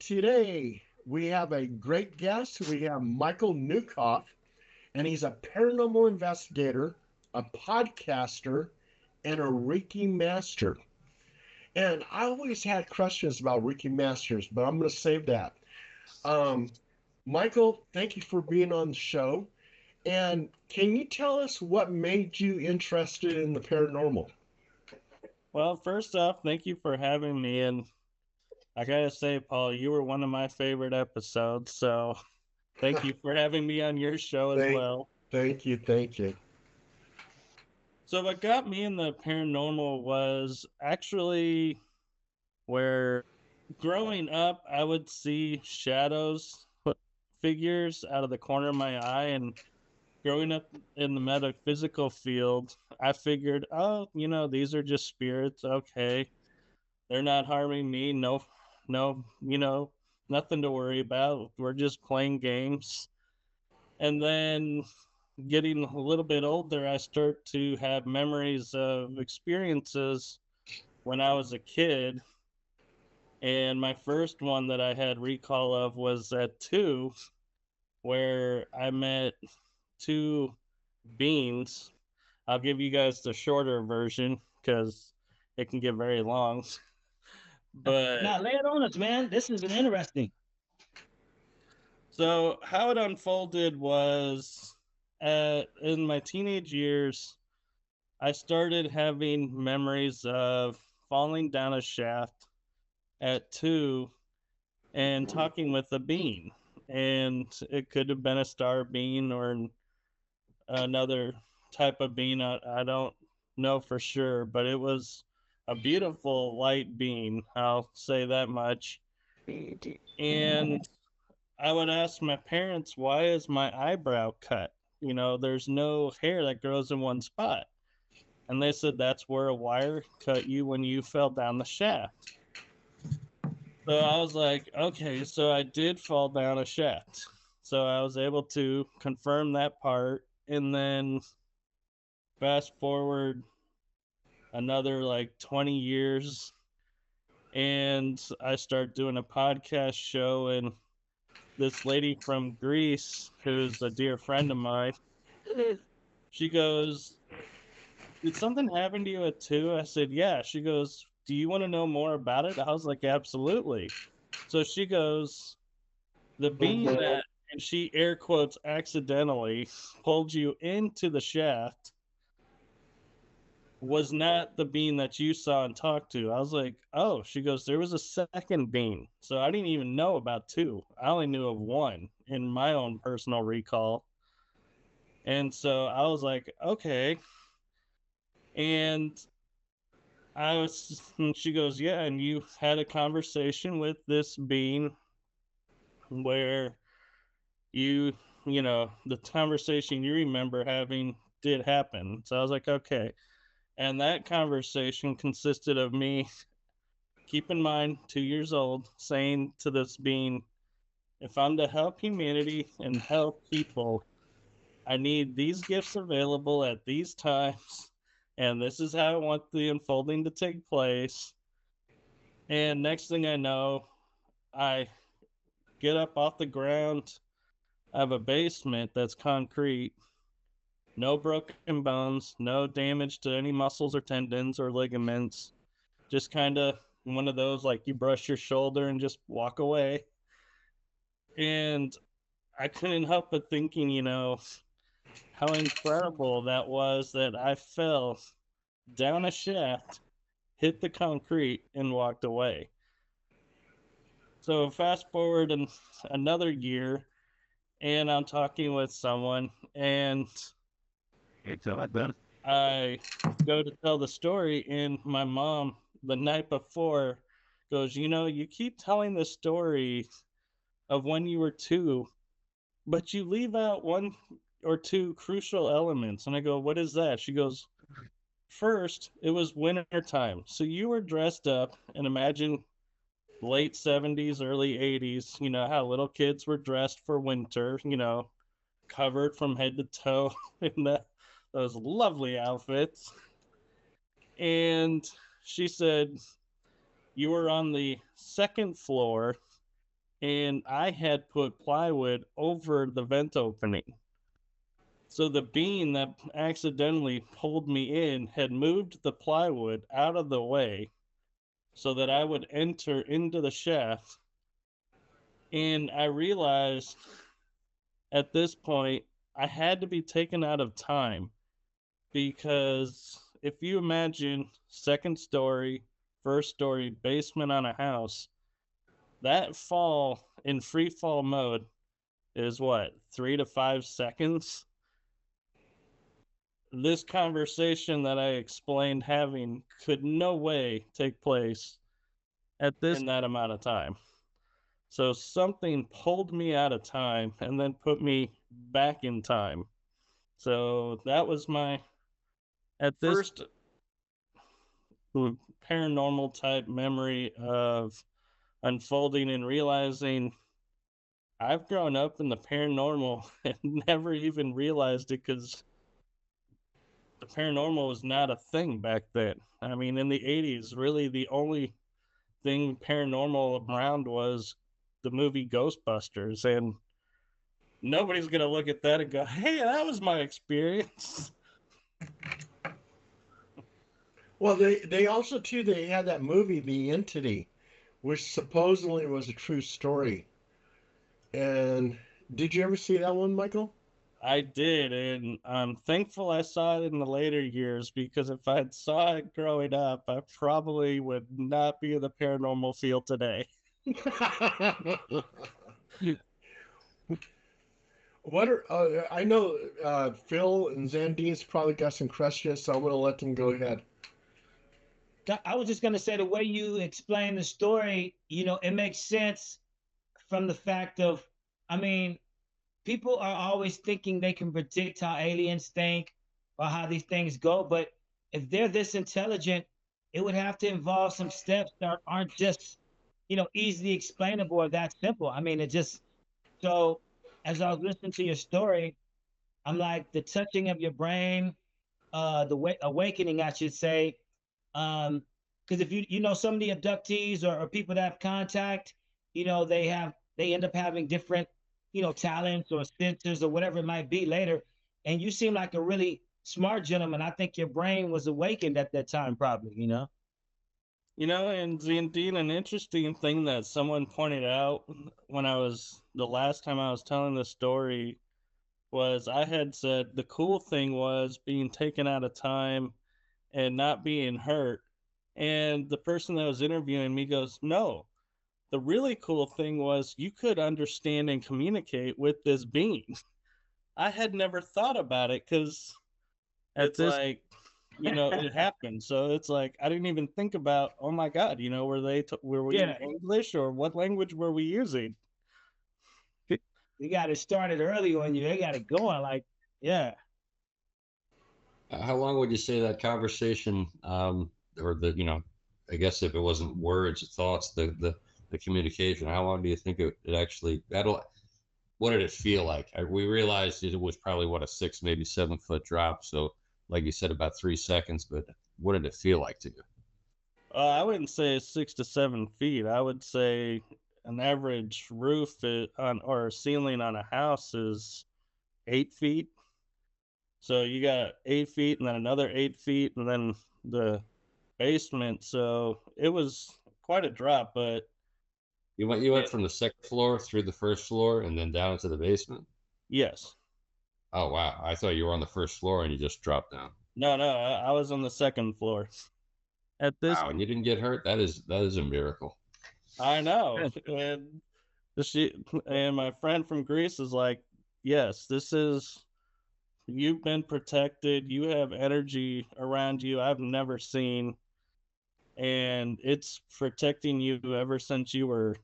today we have a great guest. We have Michael Kopf, and he's a paranormal investigator, a podcaster, and a Reiki master. And I always had questions about Reiki masters, but I'm going to save that. Um, Michael, thank you for being on the show. And can you tell us what made you interested in the paranormal? Well, first off, thank you for having me. And I gotta say, Paul, you were one of my favorite episodes. So thank you for having me on your show as Thank, well. thank you. So, what got me in the paranormal was actually where growing up, I would see shadows, figures out of the corner of my eye. And growing up in the metaphysical field, I figured, oh, these are just spirits. Okay. They're not harming me. No, no, nothing to worry about. We're just playing games. And then getting a little bit older, I start to have memories of experiences when I was a kid. And my first one that I had recall of was at 2, where I met two beings. I'll give you guys the shorter version because it can get very long. But Now lay it on us, man. This is interesting. so how it unfolded was in my teenage years, I started having memories of falling down a shaft at 2 and talking with a being. And it could have been a star being or another type of being. I don't know for sure, but it was a beautiful light being. I'll say that much. And I would ask my parents, why is my eyebrow cut? There's no hair that grows in one spot. And they said that's where a wire cut you when you fell down the shaft. So I was like, okay, so I did fall down a shaft. So I was able to confirm that part. And then fast forward another like 20 years, and I start doing a podcast show, and this lady from Greece, who's a dear friend of mine, she goes, did something happen to you at 2? I said, yeah. She goes, do you want to know more about it? I was like, absolutely. So she goes, the being that, and she air quotes accidentally pulled you into the shaft was not the being that you saw and talked to. I was like, oh, she goes, there was a second being. So I didn't even know about 2. I only knew of 1 in my own personal recall. And so I was like, okay. And she goes, yeah, and you had a conversation with this being where the conversation you remember having did happen. So I was like, okay. And that conversation consisted of me, keep in mind, 2 years old, saying to this being, if I'm to help humanity and help people, I need these gifts available at these times. And this is how I want the unfolding to take place. And next thing I know, I get up off the ground. I have a basement that's concrete, no broken bones, no damage to any muscles or tendons or ligaments. Just kind of one of those like you brush your shoulder and just walk away. And I couldn't help but thinking, how incredible that was that I fell down a shaft, hit the concrete, and walked away. So fast forward another year, and I'm talking with someone, and I go to tell the story, and my mom, the night before, goes, you keep telling the story of when you were 2, but you leave out 1 or 2 crucial elements. And I go, what is that? She goes, first, it was winter time. So you were dressed up, and imagine late 70s, early 80s, how little kids were dressed for winter, covered from head to toe in those lovely outfits. And she said, you were on the second floor and I had put plywood over the vent opening. So the beam that accidentally pulled me in had moved the plywood out of the way so that I would enter into the shaft. And I realized at this point I had to be taken out of time, because if you imagine second story, first story, basement on a house, that fall in free fall mode is what, 3 to 5 seconds? This conversation that I explained having could no way take place at this in that amount of time. So something pulled me out of time and then put me back in time. So that was my at this first paranormal type memory of unfolding and realizing I've grown up in the paranormal and never even realized it, because the paranormal was not a thing back then. I mean, in the 80s, really the only thing paranormal around was the movie Ghostbusters, and nobody's going to look at that and go, hey, that was my experience. Well, they also, too, they had that movie, The Entity, which supposedly was a true story. And did you ever see that one, Michael? I did, and I'm thankful I saw it in the later years, because if I had saw it growing up, I probably would not be in the paranormal field today. What are I know Phil and Zandine's probably got some questions, so I'm gonna let them go ahead. I was just gonna say the way you explain the story, it makes sense from the fact of, I mean, people are always thinking they can predict how aliens think or how these things go, but if they're this intelligent, it would have to involve some steps that aren't just, easily explainable or that simple. I mean, it just so as I was listening to your story, I'm like the touching of your brain, the awakening, I should say. Because if you know some of the abductees or people that have contact, they end up having different, talents or senses or whatever it might be later. And you seem like a really smart gentleman. I think your brain was awakened at that time, probably. And Zandine, an interesting thing that someone pointed out when the last time I was telling the story, was I had said the cool thing was being taken out of time and not being hurt. And the person that was interviewing me goes, no, the really cool thing was you could understand and communicate with this being. I had never thought about it, because it's like, it happened. So it's like, I didn't even think about, oh my God, were we in English, or what language were we using? You got it started early on you. They got it going. Like, yeah. How long would you say that conversation, or I guess if it wasn't words, thoughts, the communication, how long do you think it actually, what did it feel like? We realized it was probably, a 6, maybe 7 foot drop. So like you said, about 3 seconds, but what did it feel like to you? I wouldn't say 6 to 7 feet. I would say an average roof or ceiling on a house is 8 feet. So you got 8 feet and then another 8 feet and then the basement. So it was quite a drop, but you went from the second floor through the first floor and then down to the basement? Yes. Oh, wow. I thought you were on the first floor and you just dropped down. No, I was on the second floor. Wow, and you didn't get hurt? That is a miracle. I know. And my friend from Greece is like, yes, you've been protected. You have energy around you I've never seen. And it's protecting you ever since you were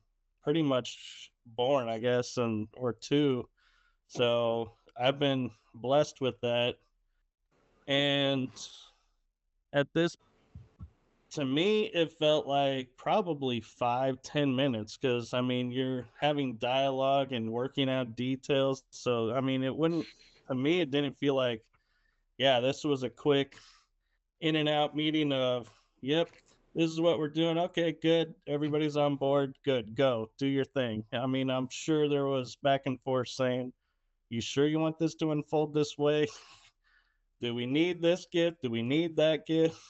pretty much born, I guess, or 2. So I've been blessed with that. And to me, it felt like probably 5-10 minutes, because I mean, you're having dialogue and working out details. So I mean, to me, it didn't feel like, yeah, this was a quick in and out meeting of, yep, this is what we're doing. Okay, good. Everybody's on board. Good. Go. Do your thing. I mean, I'm sure there was back and forth saying, you sure you want this to unfold this way? Do we need this gift? Do we need that gift?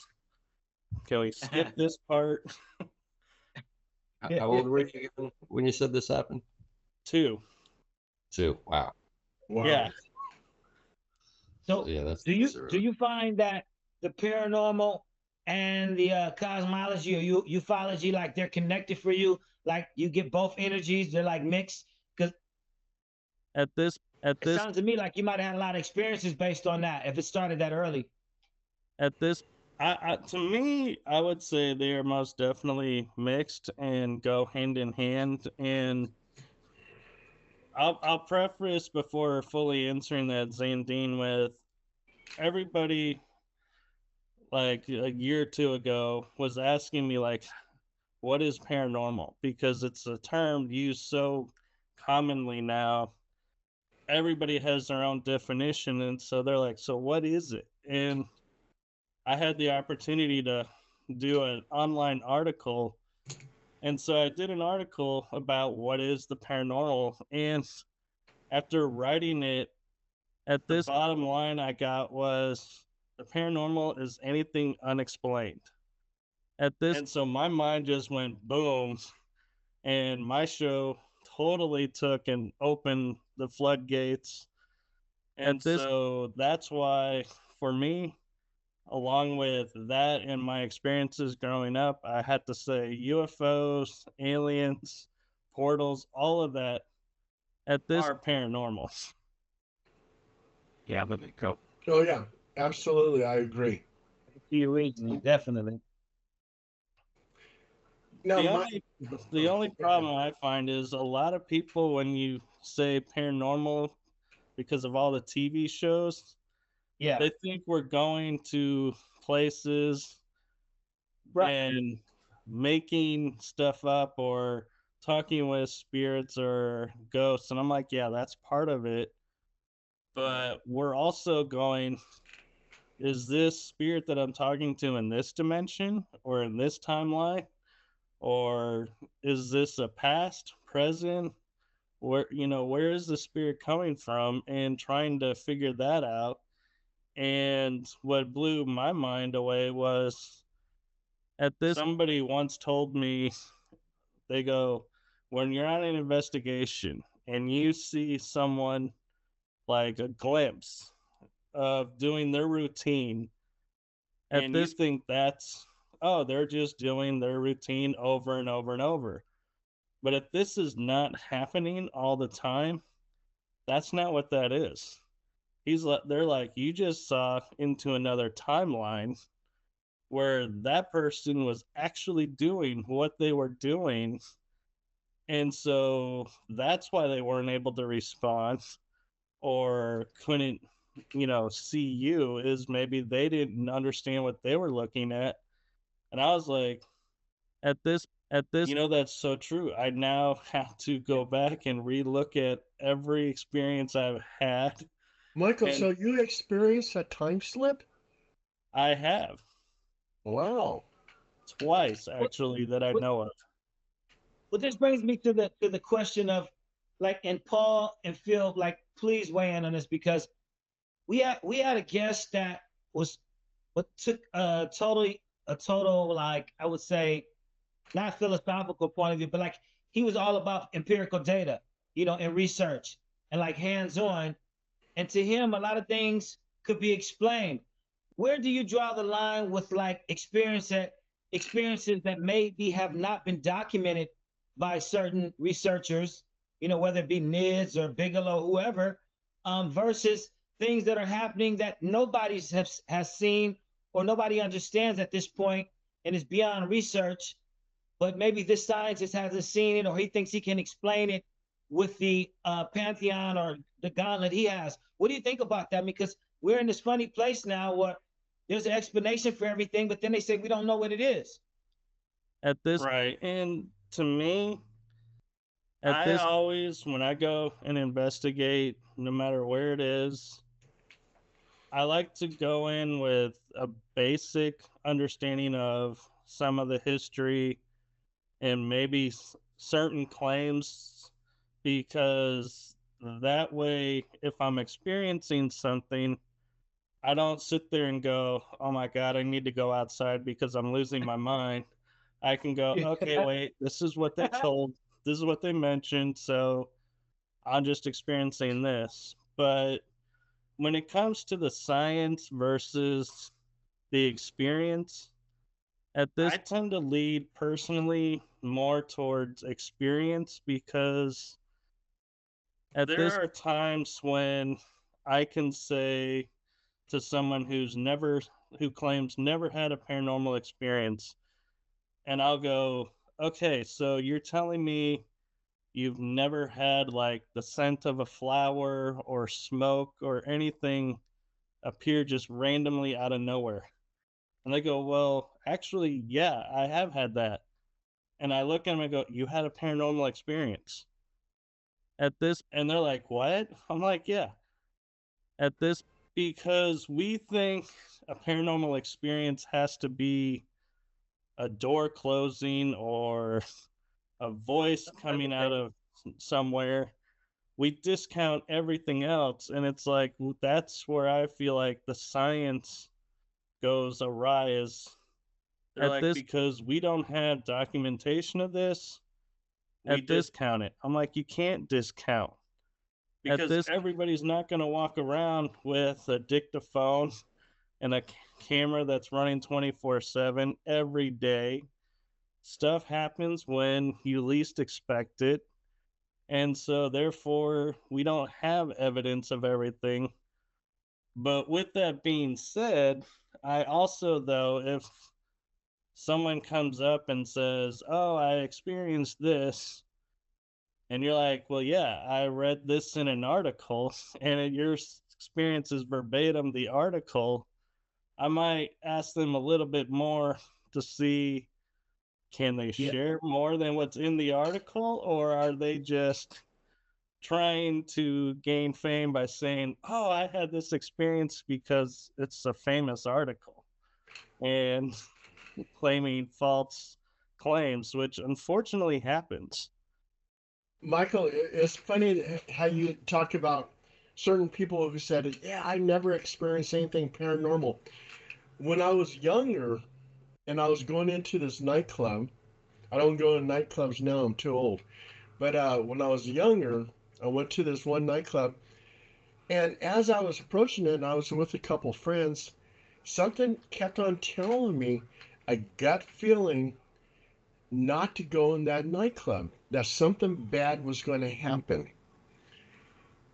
Can we skip this part? How old were you again when you said this happened? 2. 2. Wow. Wow. Yeah. So Yeah, that's do you find that the paranormal and the cosmology or ufology, like they're connected for you? Like you get both energies, they're like mixed? Because At this it sounds to me like you might have had a lot of experiences based on that if it started that early. at this to me, I would say they are most definitely mixed and go hand in hand. And I'll preface before fully answering that, Zandine, with everybody like a year or two ago was asking me like, what is paranormal? Because it's a term used so commonly now. Everybody has their own definition, and so they're like, so what is it? And I had the opportunity to do an online article, and so I did an article about what is the paranormal. And after writing it, at this bottom line I got was the paranormal is anything unexplained. And so my mind just went boom, and my show totally took and opened the floodgates. And so that's why, for me, along with that and my experiences growing up, I had to say UFOs, aliens, portals, all of that at this are paranormal. Yeah, let me go. Oh yeah, absolutely, I agree. Definitely. Now, The only problem I find is a lot of people, when you say paranormal, because of all the TV shows, Yeah. they think we're going to places Right. and making stuff up or talking with spirits or ghosts. And I'm like, yeah, that's part of it. But we're also going, is this spirit that I'm talking to in this dimension or in this timeline? Or is this a past, present? Where is the spirit coming from? And trying to figure that out. And what blew my mind away was somebody once told me, they go, when you're on an investigation and you see someone like a glimpse of doing their routine, and you think that's, oh, they're just doing their routine over and over and over. But if this is not happening all the time, that's not what that is. They're like, you just saw into another timeline where that person was actually doing what they were doing. And so that's why they weren't able to respond or couldn't, see you, is maybe they didn't understand what they were looking at. And I was like, at this, that's so true. I now have to go back and relook at every experience I've had. Michael, so you experienced a time slip? I have. Wow. Twice, actually, that I know of. Well, this brings me to the question of, like, and Paul and Phil, like, please weigh in on this, because we had a guest that was what took a total, like, I would say, not philosophical point of view, but like he was all about empirical data, and research and like hands-on. And to him, a lot of things could be explained. Where do you draw the line with like experiences that maybe have not been documented by certain researchers, whether it be NIDS or Bigelow, whoever, versus things that are happening that nobody has seen or nobody understands at this point and is beyond research, but maybe this scientist hasn't seen it or he thinks he can explain it with the pantheon or the gauntlet he has. What do you think about that? Because we're in this funny place now where there's an explanation for everything, but then they say we don't know what it is. Right. And to me, I always, when I go and investigate, no matter where it is, I like to go in with a basic understanding of some of the history and maybe certain claims, because that way, if I'm experiencing something, I don't sit there and go, oh my God, I need to go outside because I'm losing my mind. I can go, okay, wait, this is what they told, this is what they mentioned, so I'm just experiencing this. But when it comes to the science versus the experience, at this, I tend to lead personally more towards experience, because there are times when I can say to someone who claims never had a paranormal experience, and I'll go, okay, so you're telling me you've never had like the scent of a flower or smoke or anything appear just randomly out of nowhere? And they go, well, actually, yeah, I have had that. And I look at them and go, you had a paranormal experience at this? And they're like, what? I'm like, yeah, at this, because we think a paranormal experience has to be a door closing or a voice coming out of somewhere. We discount everything else. And it's like, that's where I feel like the science goes awry, is at this, because we don't have documentation of this. We discount it. I'm like, you can't discount, because everybody's not going to walk around with a dictaphone and a camera that's running 24/7 every day. Stuff happens when you least expect it. And so therefore, we don't have evidence of everything. But with that being said, I also, though, if someone comes up and says, oh, I experienced this, and you're like, well, yeah, I read this in an article, and your experience is verbatim the article, I might ask them a little bit more to see, can they share more than what's in the article, or are they just trying to gain fame by saying, oh, I had this experience because it's a famous article, and claiming false claims, which unfortunately happens. Michael, it's funny how you talk about certain people who said, yeah, I never experienced anything paranormal. When I was younger and I was going into this nightclub, I don't go in nightclubs now, I'm too old. But when I was younger, I went to this one nightclub, and as I was approaching it, and I was with a couple friends, something kept on telling me, a gut feeling, not to go in that nightclub, that something bad was going to happen.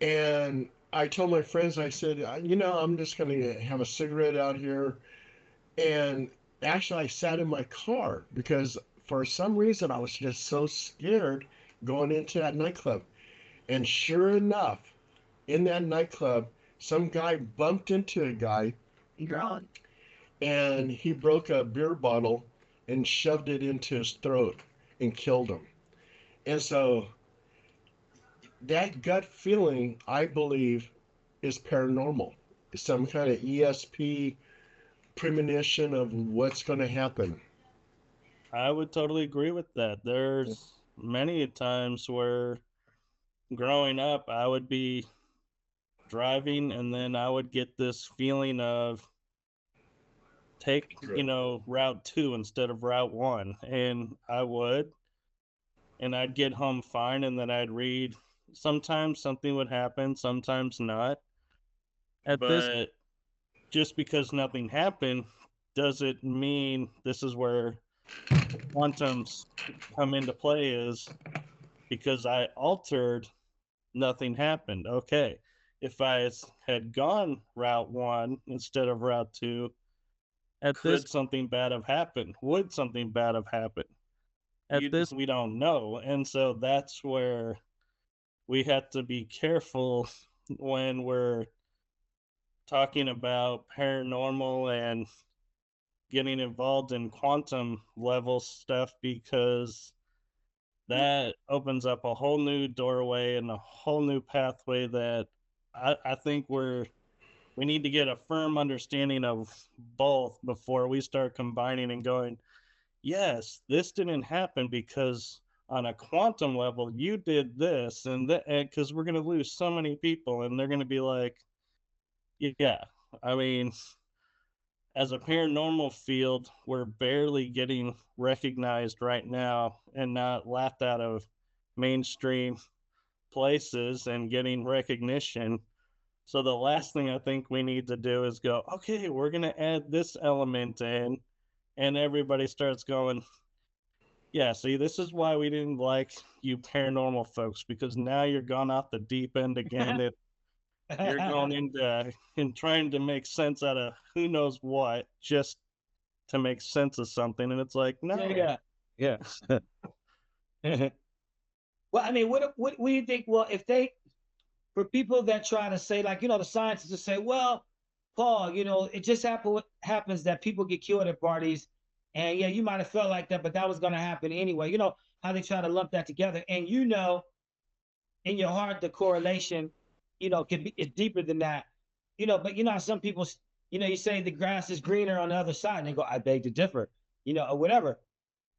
And I told my friends, I said, I'm just going to have a cigarette out here. And actually, I sat in my car because for some reason I was just so scared going into that nightclub. And sure enough, in that nightclub, some guy bumped into a guy and he broke a beer bottle and shoved it into his throat and killed him. And so that gut feeling, I believe, is paranormal. It's some kind of ESP premonition of what's going to happen. I would totally agree with that. There's many times where growing up, I would be driving and then I would get this feeling of take, Route 2 instead of Route 1. And I would, and I'd get home fine, and then I'd read. Sometimes something would happen, sometimes not. But just because nothing happened doesn't mean this is where quantums come into play, is because I altered, nothing happened. Okay, if I had gone Route 1 instead of Route 2, could something bad have happened? Would something bad have happened? At this, we don't know. And so that's where we have to be careful when we're talking about paranormal and getting involved in quantum level stuff, because that opens up a whole new doorway and a whole new pathway that I think we need to get a firm understanding of both before we start combining and going, yes, this didn't happen because on a quantum level, you did this, and that, because we're going to lose so many people, and they're going to be like, yeah, I mean, as a paranormal field, we're barely getting recognized right now and not laughed out of mainstream places and getting recognition. So the last thing I think we need to do is go, okay, we're going to add this element in, and everybody starts going, yeah, see, this is why we didn't like you paranormal folks, because now you're gone off the deep end again. You're going into and trying to make sense out of who knows what just to make sense of something. And it's like, no. Yeah. Well, I mean, what do you think? Well, if they, for people that try to say, like, the scientists just say, well, Paul, it just happens that people get killed at parties, and yeah, you might have felt like that, but that was going to happen anyway. You know how they try to lump that together, and in your heart the correlation, can be is deeper than that. But how some people, you say the grass is greener on the other side, and they go, I beg to differ, or whatever.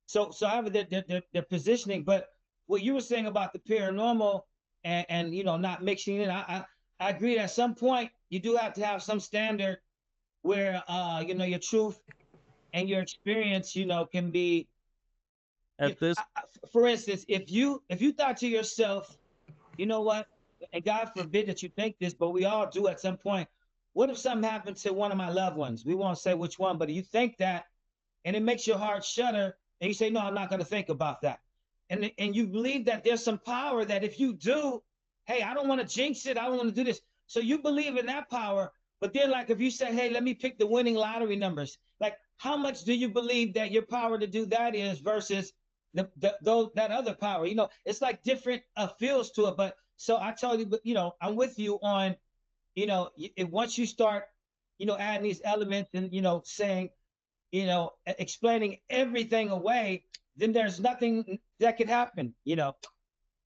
So however they're positioning, but what you were saying about the paranormal and not mixing in, I agree that at some point you do have to have some standard where your truth and your experience can be At this, for instance, if you thought to yourself, you know what, and God forbid that you think this, but we all do at some point, what if something happened to one of my loved ones? We won't say which one, but you think that, and it makes your heart shudder, and you say, no, I'm not going to think about that. And you believe that there's some power that if you do, hey, I don't want to jinx it, I don't want to do this. So you believe in that power, but then like if you say, hey, let me pick the winning lottery numbers, like how much do you believe that your power to do that is versus that other power? It's like different fields to it. But so I tell you, I'm with you on, once you start, adding these elements and, saying, explaining everything away, then there's nothing that could happen.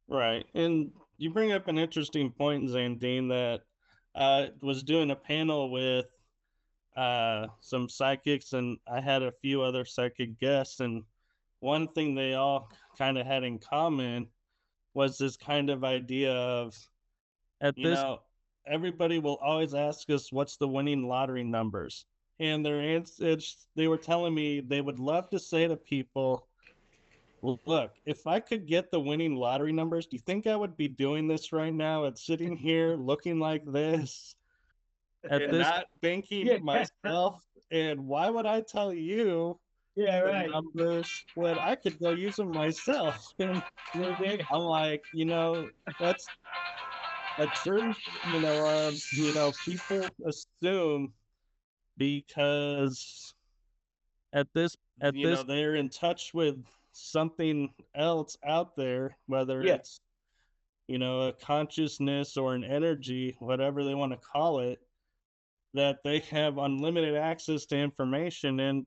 right. And you bring up an interesting point, Zandine, that I was doing a panel with some psychics, and I had a few other psychic guests, and one thing they all kind of had in common was this kind of idea of, at this, everybody will always ask us what's the winning lottery numbers. And their answers, they were telling me they would love to say to people, look, if I could get the winning lottery numbers, do you think I would be doing this right now and sitting here looking like this at and this not thinking myself? And why would I tell you the numbers when I could go use them myself? And I'm like, that's a truth, people assume because at this, they're in touch with something else out there, whether it's, a consciousness or an energy, whatever they want to call it, that they have unlimited access to information. And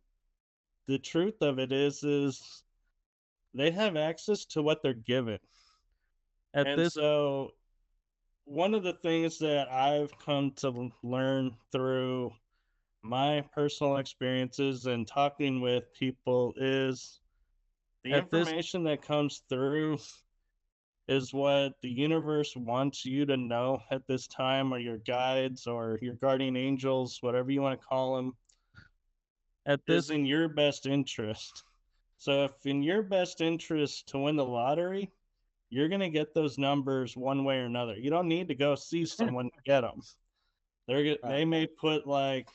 the truth of it is they have access to what they're given. So one of the things that I've come to learn through my personal experiences and talking with people is the information that comes through is what the universe wants you to know at this time, or your guides or your guardian angels, whatever you want to call them, is in your best interest. So if in your best interest to win the lottery, you're going to get those numbers one way or another. You don't need to go see someone to get them. They may put like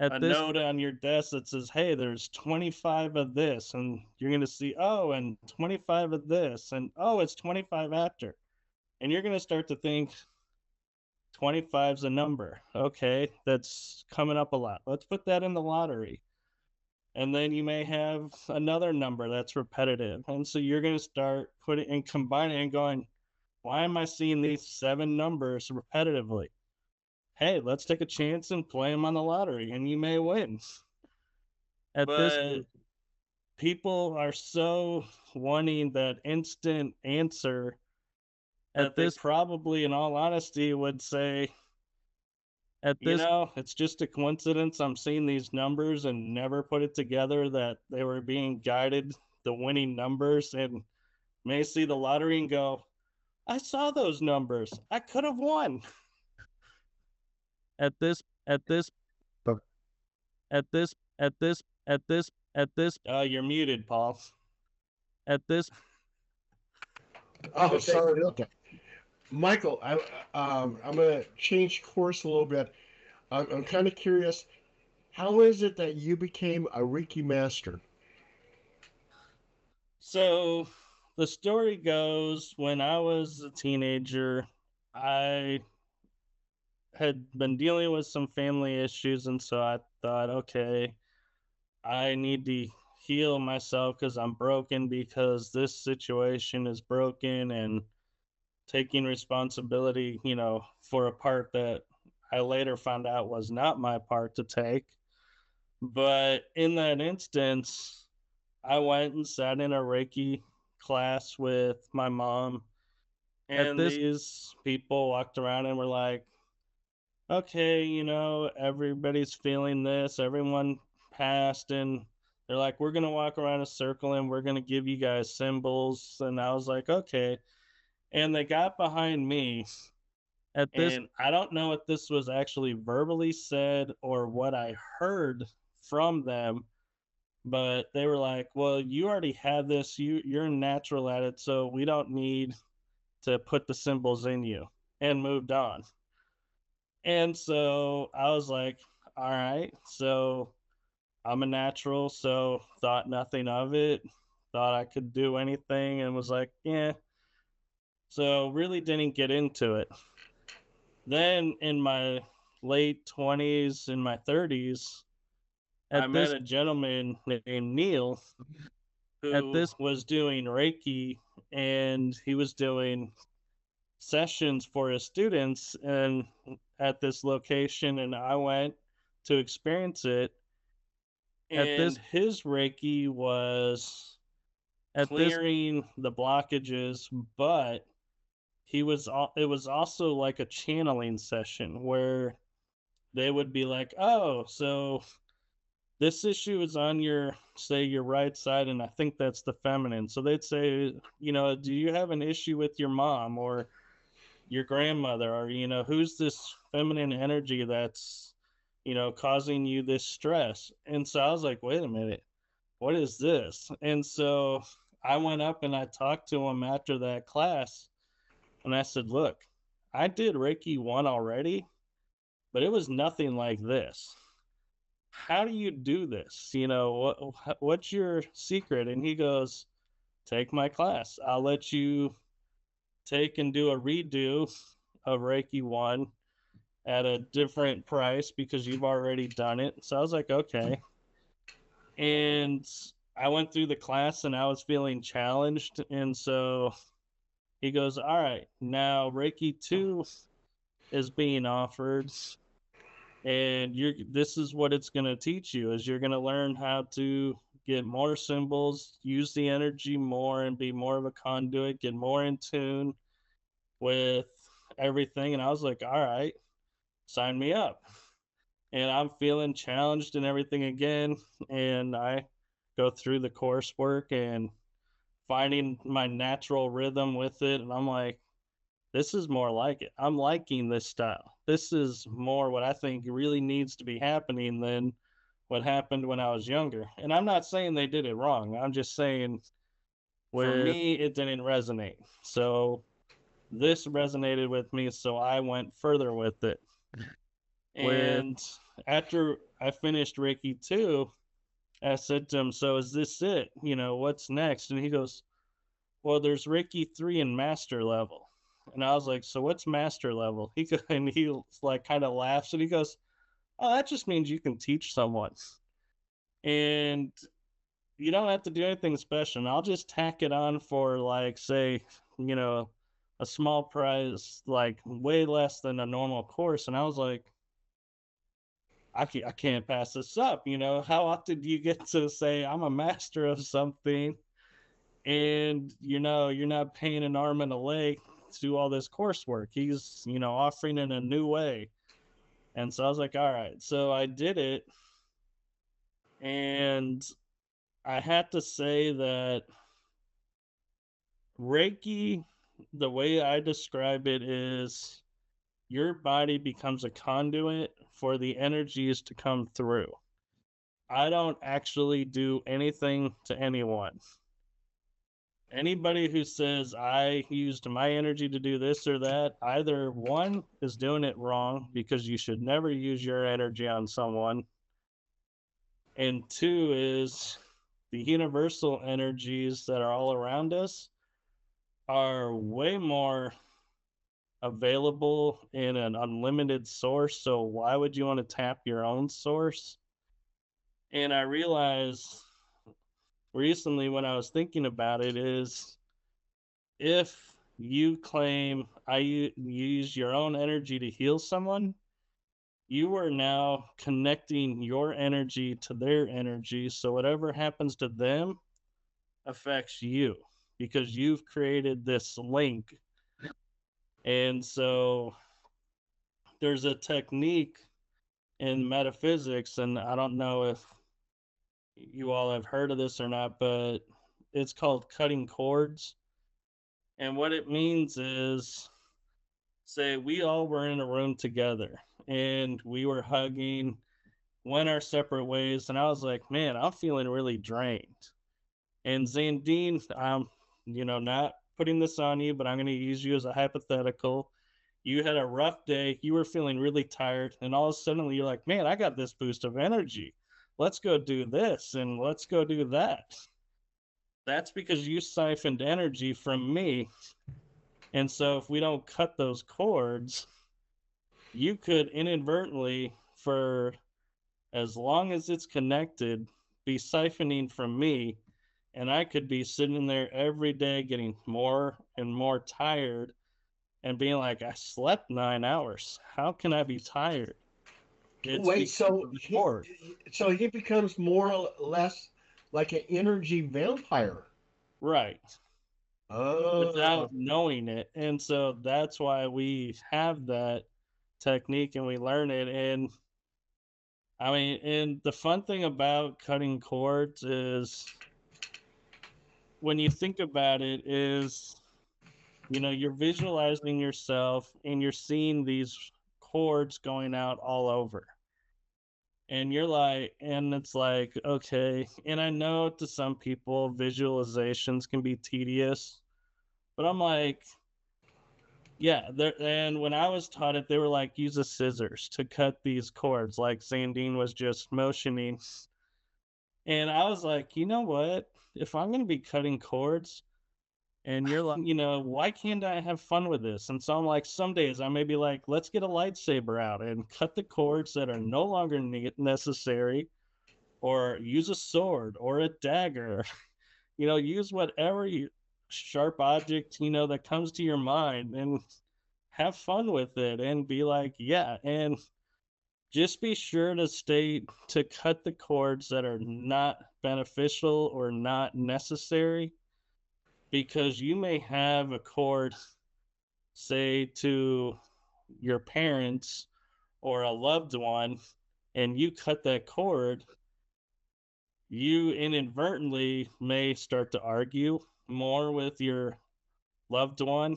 a note on your desk that says, hey, there's 25 of this, and you're going to see, oh, and 25 of this, and oh, it's 25 after. And you're going to start to think 25 is a number. Okay, that's coming up a lot. Let's put that in the lottery. And then you may have another number that's repetitive. And so you're going to start putting and combining and going, why am I seeing these 7 numbers repetitively? Hey, let's take a chance and play them on the lottery, and you may win. But people are so wanting that instant answer that they probably, in all honesty, would say, It's just a coincidence. I'm seeing these numbers and never put it together that they were being guided the winning numbers, and may see the lottery and go, I saw those numbers. I could have won. At this, at this, But- at this, at this, at this, at this. You're muted, Paul. At this. Oh, sorry. Okay. Michael, I'm going to change course a little bit. I'm kind of curious. How is it that you became a Reiki master? So the story goes, when I was a teenager, I had been dealing with some family issues, and so I thought, okay, I need to heal myself because I'm broken, because this situation is broken, and taking responsibility, for a part that I later found out was not my part to take. But in that instance, I went and sat in a Reiki class with my mom, and these people walked around and were like, okay, everybody's feeling this, everyone passed, and they're like, we're going to walk around a circle and we're going to give you guys symbols. And I was like, okay. And they got behind me. And I don't know if this was actually verbally said or what I heard from them, but they were like, well, you already have this, you're natural at it, so we don't need to put the symbols in you, and moved on. And so I was like, all right, so I'm a natural, so thought nothing of it, thought I could do anything, and was like, yeah. So really didn't get into it. Then in my late 20s, in my 30s, I met a gentleman named Neil who was doing Reiki, and he was doing sessions for his students and at this location, and I went to experience it. And his Reiki was clearing the blockages, but it was also like a channeling session where they would be like, oh, so this issue is on your, say, your right side, and I think that's the feminine. So they'd say, do you have an issue with your mom or your grandmother, or who's this feminine energy that's causing you this stress? And so I was like, wait a minute, what is this? And so I went up and I talked to him after that class, and I said, look, I did Reiki 1 already, but it was nothing like this. How do you do this? What's your secret? And he goes, take my class. I'll let you take and do a redo of Reiki 1 at a different price because you've already done it. So I was like, okay. And I went through the class and I was feeling challenged. And so he goes, all right, now Reiki 2 is being offered. And this is what it's going to teach you, is you're going to learn how to get more symbols, use the energy more, and be more of a conduit, get more in tune with everything. And I was like, all right, sign me up. And I'm feeling challenged and everything again. And I go through the coursework and finding my natural rhythm with it. And I'm like, this is more like it. I'm liking this style. This is more what I think really needs to be happening than what happened when I was younger. And I'm not saying they did it wrong. I'm just saying for me, it didn't resonate. So this resonated with me, so I went further with it. And after I finished Reiki 2, I said to him, so is this it? What's next? And he goes, well, there's Reiki 3 and master level. And I was like, so what's master level? And he like kind of laughs and he goes, oh, that just means you can teach someone. And you don't have to do anything special. And I'll just tack it on for like, say, a small price, like way less than a normal course. And I was like, I can't pass this up. How often do you get to say I'm a master of something and you're not paying an arm and a leg to do all this coursework? He's offering in a new way. And so I was like, all right. So I did it. And I had to say that Reiki, the way I describe it is your body becomes a conduit for the energies to come through. I don't actually do anything to anyone. Anybody who says I used my energy to do this or that, either one is doing it wrong because you should never use your energy on someone, and two is the universal energies that are all around us are way more available in an unlimited source. So why would you want to tap your own source? And I realized recently when I was thinking about it is if you claim use your own energy to heal someone, you are now connecting your energy to their energy. So whatever happens to them affects you because you've created this link. And so there's a technique in metaphysics, and I don't know if you all have heard of this or not, but it's called cutting cords. And what it means is, say, we all were in a room together and we were hugging, went our separate ways, and I was like, man, I'm feeling really drained. And Zandine, I'm, not putting this on you, but I'm going to use you as a hypothetical. You had a rough day, you were feeling really tired, and all of a sudden you're like, man, I got this boost of energy. Let's go do this and let's go do that. That's because you siphoned energy from me. And so if we don't cut those cords, you could inadvertently, for as long as it's connected, be siphoning from me. And I could be sitting there every day getting more and more tired and being like, I slept 9 hours. How can I be tired? It's Wait, because so of the cord. so he becomes more or less like an energy vampire. Right. Oh, Without knowing it. And so that's why we have that technique and we learn it. And I mean, and the fun thing about cutting cords is when you think about it is, you're visualizing yourself and you're seeing these cords going out all over. And you're like, and it's like, okay. And I know to some people, visualizations can be tedious, but I'm like, yeah. There, and when I was taught it, they were like, use a scissors to cut these cords, like Sandine was just motioning. And I was like, you know what? If I'm going to be cutting cords, and you're like, why can't I have fun with this? And so I'm like, some days I may be like, let's get a lightsaber out and cut the cords that are no longer necessary, or use a sword or a dagger, use whatever sharp object, that comes to your mind and have fun with it and be like, yeah. And just be sure to cut the cords that are not beneficial or not necessary, because you may have a cord, say, to your parents or a loved one, and you cut that cord, you inadvertently may start to argue more with your loved one,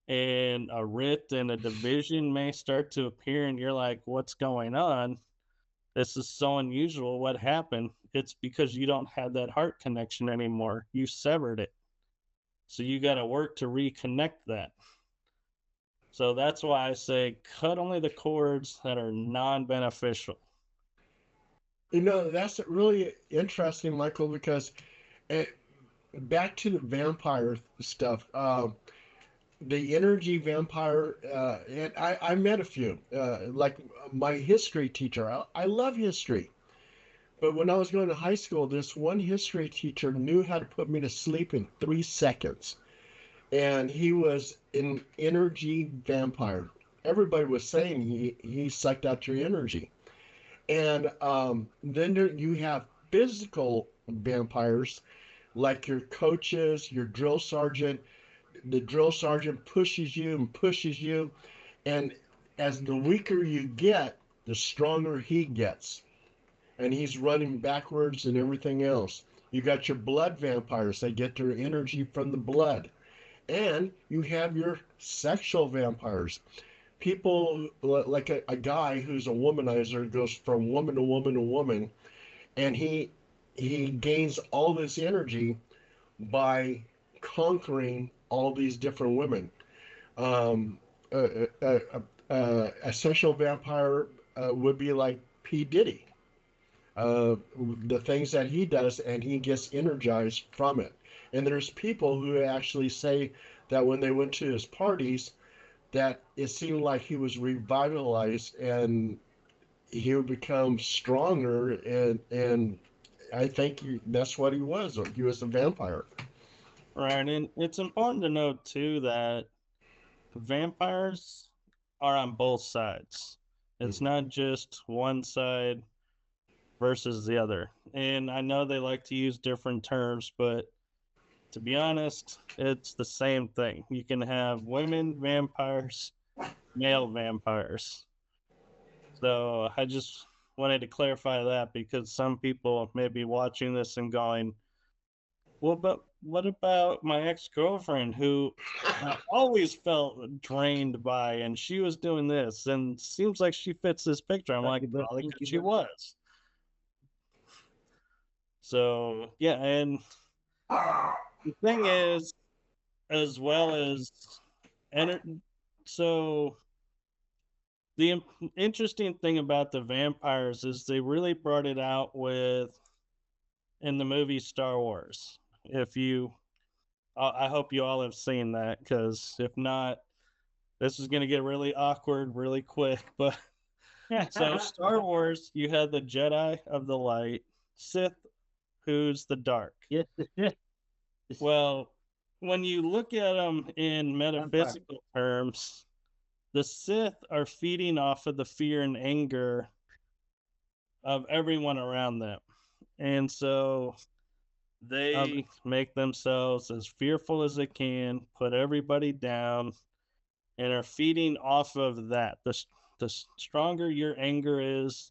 and a rift and a division may start to appear, and you're like, what's going on? This is so unusual. What happened? It's because you don't have that heart connection anymore. You severed it. So you got to work to reconnect that. So that's why I say cut only the cords that are non-beneficial. that's really interesting, Michael, because uh, back to the vampire stuff. The energy vampire, and I met a few, like my history teacher. I love history. But when I was going to high school, this one history teacher knew how to put me to sleep in 3 seconds. And he was an energy vampire. Everybody was saying he sucked out your energy. And then you have physical vampires, like your coaches, your drill sergeant. The drill sergeant pushes you and pushes you, and as the weaker you get, the stronger he gets. And he's running backwards and everything else. You got your blood vampires, they get their energy from the blood. And you have your sexual vampires. People like a guy who's a womanizer goes from woman to woman to woman, and he gains all this energy by conquering all these different women. Um, a sexual vampire would be like P. Diddy. The things that he does, and he gets energized from it. And there's people who actually say that when they went to his parties, that it seemed like he was revitalized and he would become stronger. And I think that's what he was. He was a vampire. Right, and it's important to note too that vampires are on both sides. It's not just one side versus the other. And I know they like to use different terms, but to be honest, it's the same thing. You can have women vampires, male vampires. So I just wanted to clarify that because some people may be watching this and going, well, but what about my ex-girlfriend who I always felt drained by, and she was doing this, and seems like she fits this picture. I'm like, probably because she was. So yeah, and the thing is, as well as, so the interesting thing about the vampires is they really brought it out with in the movie Star Wars. If you, I hope you all have seen that, because if not, this is going to get really awkward really quick. But so Star Wars, you had the Jedi of the light, Sith, who's the dark. Yes. Well, when you look at them in metaphysical terms, the Sith are feeding off of the fear and anger of everyone around them. And so they make themselves as fearful as they can, put everybody down, and are feeding off of that. The stronger your anger is,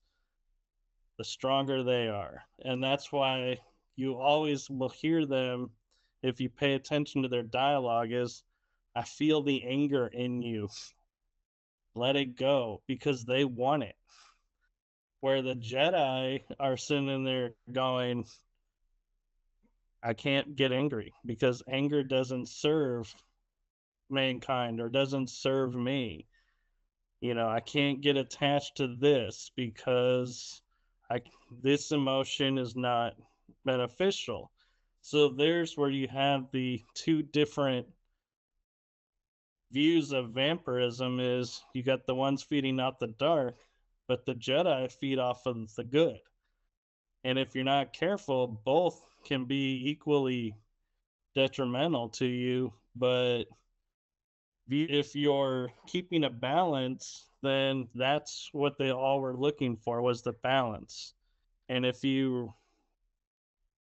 the stronger they are. And that's why you always will hear them, if you pay attention to their dialogue, is, I feel the anger in you. Let it go, because they want it. Where the Jedi are sitting there going, I can't get angry because anger doesn't serve mankind or doesn't serve me. You know, I can't get attached to this because this emotion is not beneficial. So there's where you have the two different views of vampirism. Is you got the ones feeding off the dark, but the Jedi feed off of the good. And if you're not careful, both can be equally detrimental to you. But if you're keeping a balance, then that's what they all were looking for, was the balance. And if you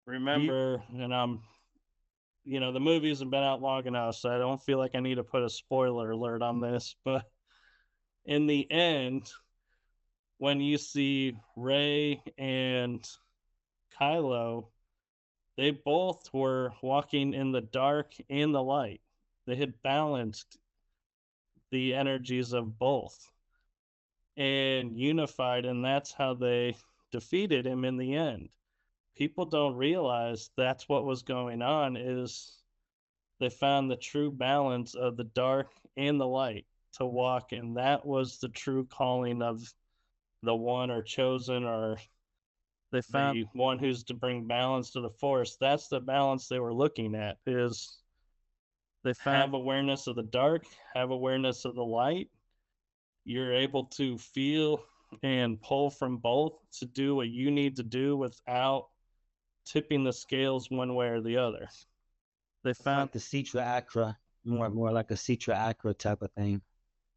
remember, and the movies have been out long enough, so I don't feel like I need to put a spoiler alert on this, but in the end, when you see Rey and Kylo, they both were walking in the dark and the light. They had balanced the energies of both and unified, and that's how they defeated him in the end. People don't realize that's what was going on, is they found the true balance of the dark and the light to walk, and that was the true calling of the one or chosen, or they found the one who's to bring balance to the force. That's the balance they were looking at, is they have awareness of the dark, have awareness of the light. You're able to feel and pull from both to do what you need to do without tipping the scales one way or the other. They found like the Citra Acra, more like a Citra Acra type of thing.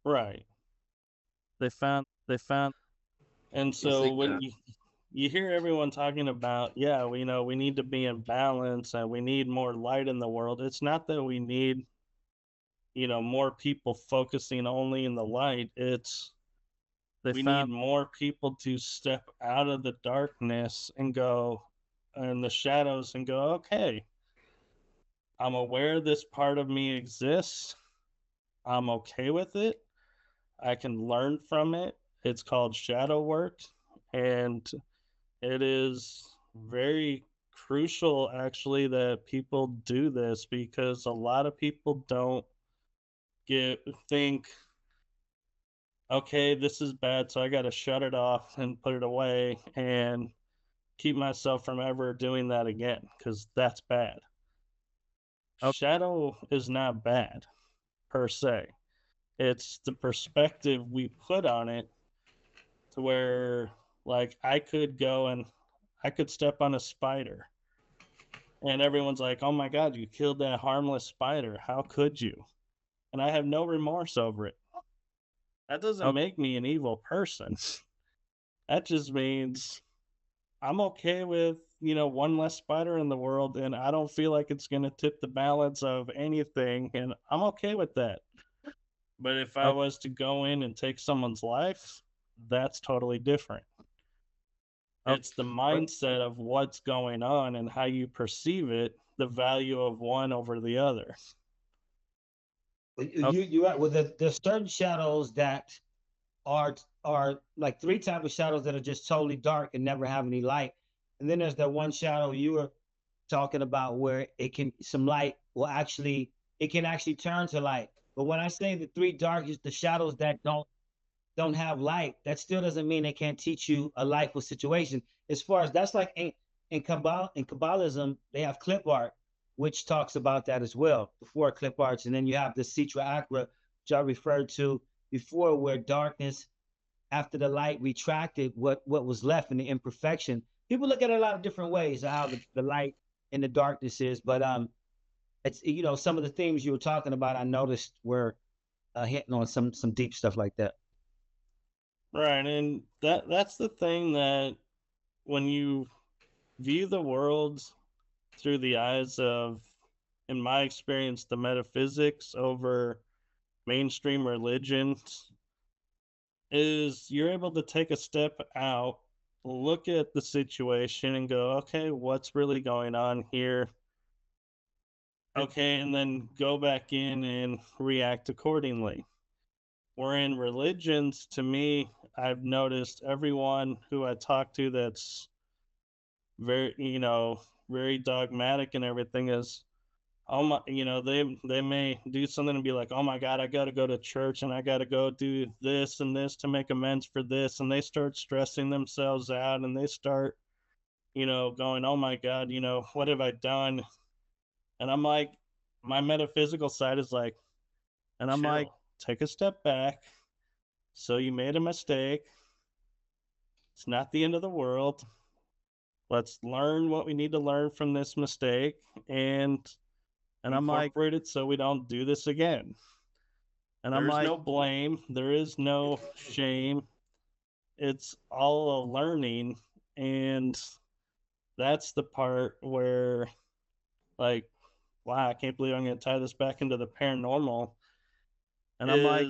Right. They found, and so when you hear everyone talking about, yeah, we know we need to be in balance and we need more light in the world. It's not that we need more people focusing only in the light. We need more people to step out of the darkness and go in the shadows and go, okay, I'm aware this part of me exists. I'm okay with it. I can learn from it. It's called shadow work. And it is very crucial, actually, that people do this, because a lot of people don't think, okay, this is bad, so I got to shut it off and put it away and keep myself from ever doing that again, because that's bad. Shadow is not bad per se. It's the perspective we put on it, to where, like, I could go and I could step on a spider and everyone's like, oh my God, you killed that harmless spider. How could you? And I have no remorse over it. That doesn't make me an evil person. That just means I'm okay with, one less spider in the world, and I don't feel like it's going to tip the balance of anything, and I'm okay with that. But if I was to go in and take someone's life, that's totally different. It's the mindset of what's going on and how you perceive it, the value of one over the other. You're right. Well, there's certain shadows that are like three types of shadows that are just totally dark and never have any light. And then there's that one shadow you were talking about where some light will actually, it can actually turn to light. But when I say the three darkest, the shadows that don't have light, that still doesn't mean they can't teach you a lifeful situation. As far as that's like in Kabbalism, they have clip art, which talks about that as well, the four clip arts. And then you have the Sitra Akra, which I referred to before, where darkness, after the light retracted, what was left in the imperfection. People look at it a lot of different ways of how the light and the darkness is, but it's some of the themes you were talking about, I noticed were hitting on some deep stuff like that. Right, and that's the thing, that when you view the world through the eyes of, in my experience, the metaphysics over mainstream religions, is you're able to take a step out, look at the situation and go, okay, what's really going on here? Okay, and then go back in and react accordingly. Where in religions, to me, I've noticed everyone who I talk to that's very, very dogmatic and everything is, oh my, they may do something and be like, oh my God, I got to go to church and I got to go do this and this to make amends for this. And they start stressing themselves out and they start, going, oh my God, what have I done? And I'm like, my metaphysical side is like, and I'm like, take a step back. So you made a mistake. It's not the end of the world. Let's learn what we need to learn from this mistake and I'm like, incorporate it so we don't do this again. And I'm like, there's no blame. There is no shame. It's all a learning. And that's the part where, like, wow, I can't believe I'm going to tie this back into the paranormal. And I'm like,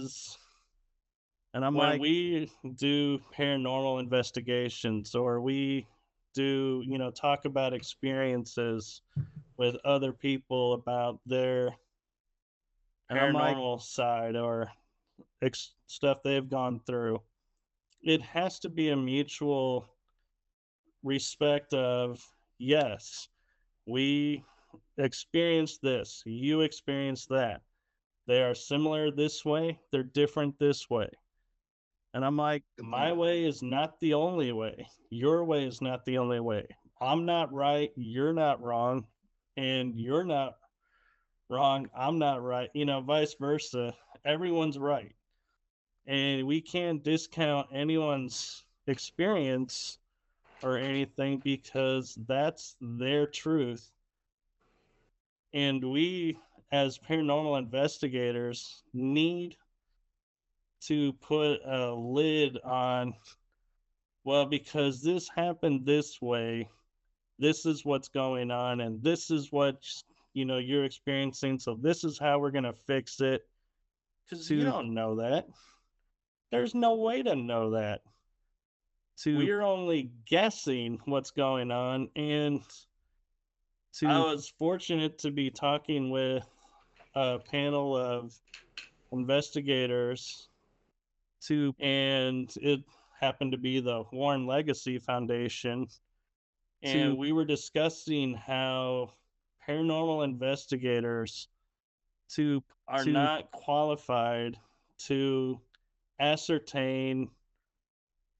when we do paranormal investigations, or we do, talk about experiences with other people about their paranormal side or stuff they've gone through, it has to be a mutual respect of, yes, we experienced this, you experienced that. They are similar this way, they're different this way. And I'm like, my way is not the only way. Your way is not the only way. I'm not right, you're not wrong, and you're not wrong, I'm not right, vice versa. Everyone's right. And we can't discount anyone's experience or anything, because that's their truth. And we, as paranormal investigators, need to put a lid on, well, because this happened this way, this is what's going on, and this is what you're experiencing, so this is how we're going to fix it. because you don't know that. There's no way to know that. We're only guessing what's going on, and I was fortunate to be talking with a panel of investigators and it happened to be the Warren Legacy Foundation. And we were discussing how paranormal investigators are not qualified to ascertain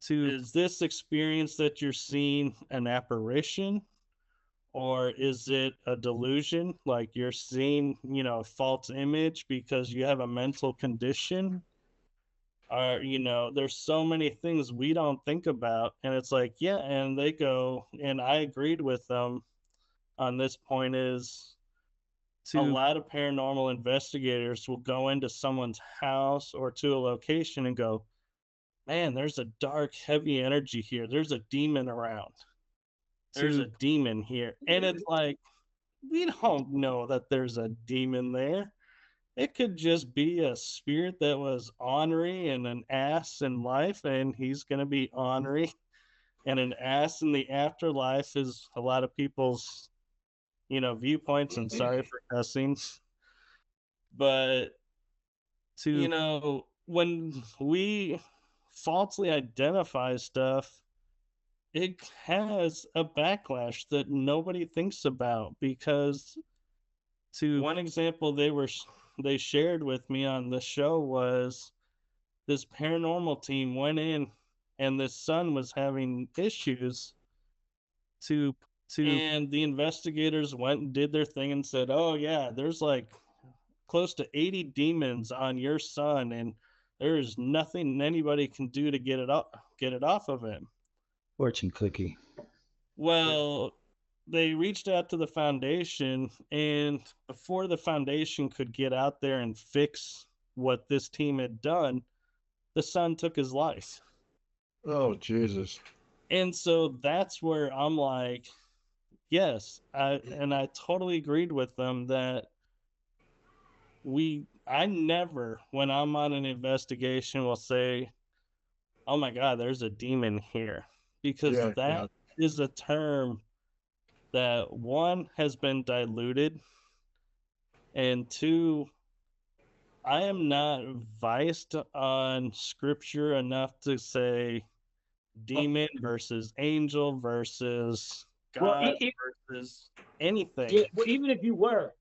is this experience that you're seeing an apparition, or is it a delusion, like you're seeing, a false image because you have a mental condition? Or, there's so many things we don't think about. And it's like, yeah, and they go, and I agreed with them on this point, is a lot of paranormal investigators will go into someone's house or to a location and go, man, there's a dark, heavy energy here. There's a demon around. There's a demon here. And it's like, we don't know that there's a demon there. It could just be a spirit that was ornery and an ass in life, and he's going to be ornery. And an ass in the afterlife is a lot of people's, viewpoints, and sorry for cussing. But, when we falsely identify stuff, it has a backlash that nobody thinks about, because one example they shared with me on the show was this paranormal team went in and this son was having issues and the investigators went and did their thing and said, oh yeah, there's like close to 80 demons on your son, and there is nothing anybody can do to get it off of him. Fortune cookie. Well, they reached out to the foundation, and before the foundation could get out there and fix what this team had done, the son took his life. Oh, Jesus. And so that's where I'm like, yes, I totally agreed with them that I never, when I'm on an investigation, will say, oh my God, there's a demon here. Because that is a term that, one, has been diluted, and two, I am not viced on scripture enough to say demon versus angel versus God versus anything. Yeah, well, even if you were,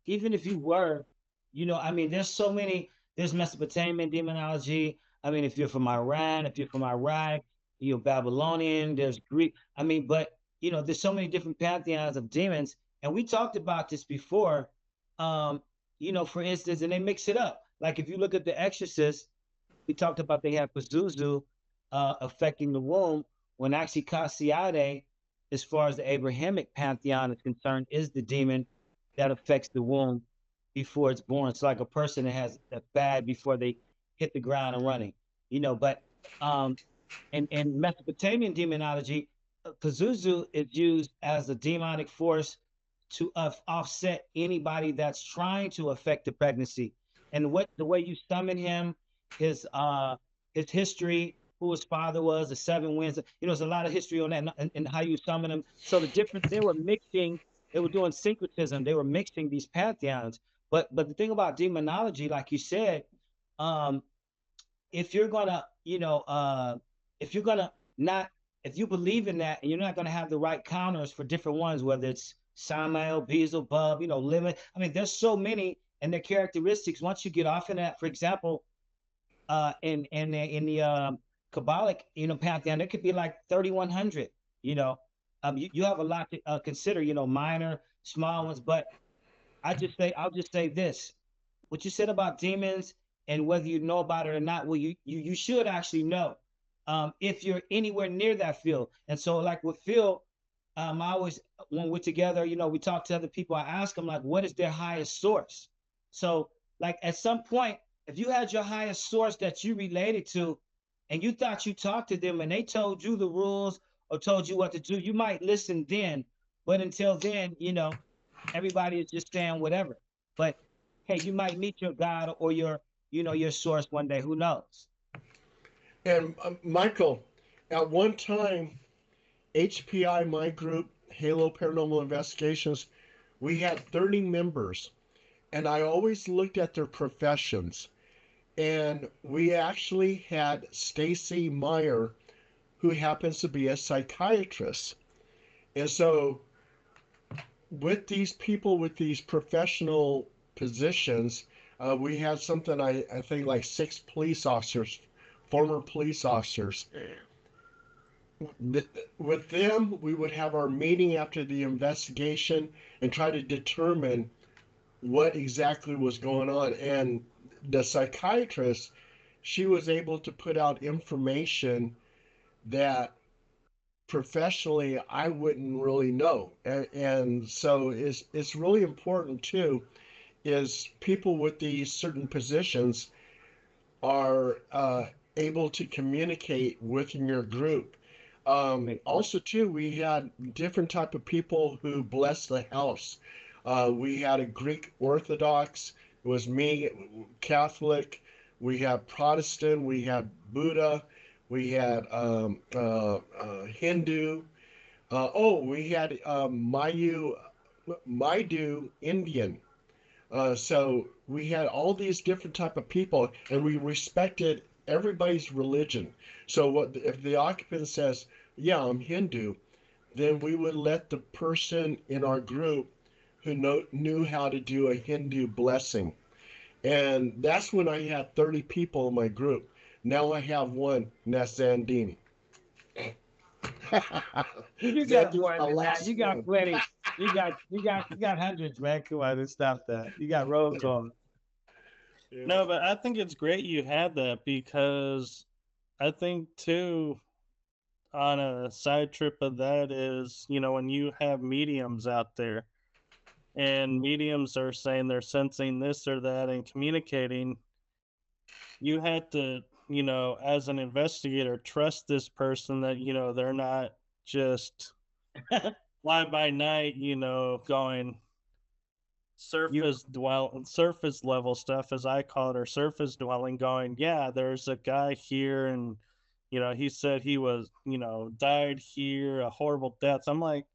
there's Mesopotamian demonology. I mean, if you're from Iran, if you're from Iraq, you're Babylonian, there's Greek. But there's so many different pantheons of demons. And we talked about this before, for instance, and they mix it up. Like if you look at The Exorcist, we talked about they have Pazuzu affecting the womb, when actually Cassiade, as far as the Abrahamic pantheon is concerned, is the demon that affects the womb before it's born. It's like a person that has a bad before they hit the ground and running, but in Mesopotamian demonology, Pazuzu is used as a demonic force to offset anybody that's trying to affect the pregnancy. And the way you summon him, his history, who his father was, the 7 winds, there's a lot of history on that, and how you summon him. So the difference, they were doing syncretism, they were mixing these pantheons. But the thing about demonology, like you said, if you're gonna, if you believe in that, and you're not gonna have the right counters for different ones, whether it's Samael, Beelzebub, Limit. There's so many, and their characteristics. Once you get off in that, for example, in the Kabbalic, pantheon, there could be like 3,100. You have a lot to consider. Minor, small ones. But I'll just say this: what you said about demons, and whether you know about it or not, well, you should actually know if you're anywhere near that field. And so, like with Phil, I always, when we're together, we talk to other people. I ask them, like, what is their highest source? So, like, at some point, if you had your highest source that you related to, and you thought you talked to them and they told you the rules or told you what to do, you might listen then. But until then, everybody is just saying whatever. But hey, you might meet your God or your your source one day. Who knows? And Michael, at one time, HPI, my group, Halo Paranormal Investigations, we had 30 members, and I always looked at their professions. And we actually had Stacy Meyer, who happens to be a psychiatrist. And so, with these people with these professional positions, we had something, I think, like 6 police officers, former police officers. With them, we would have our meeting after the investigation and try to determine what exactly was going on. And the psychiatrist, she was able to put out information that professionally I wouldn't really know. And so it's really important too, is people with these certain positions are able to communicate within your group. Also too, we had different type of people who blessed the house. We had a Greek Orthodox, it was me, Catholic, we had Protestant, we had Buddha, we had Hindu. We had Maidu Indian. So we had all these different type of people, and we respected everybody's religion. So what if the occupant says, "Yeah, I'm Hindu," then we would let the person in our group who knew how to do a Hindu blessing. And that's when I had 30 people in my group. Now I have one, and that's Zandini. You got more than that. You got plenty. You got hundreds, man. Come on, let's stop that. You got roll call. Yeah. No, but I think it's great you had that because I think too, on a side trip of that is, when you have mediums out there and mediums are saying they're sensing this or that and communicating, you had to, as an investigator, trust this person that, they're not just fly by night, going surface level stuff, as I call it, or surface dwelling, going, yeah, there's a guy here and he said he was, died here, a horrible death. I'm like,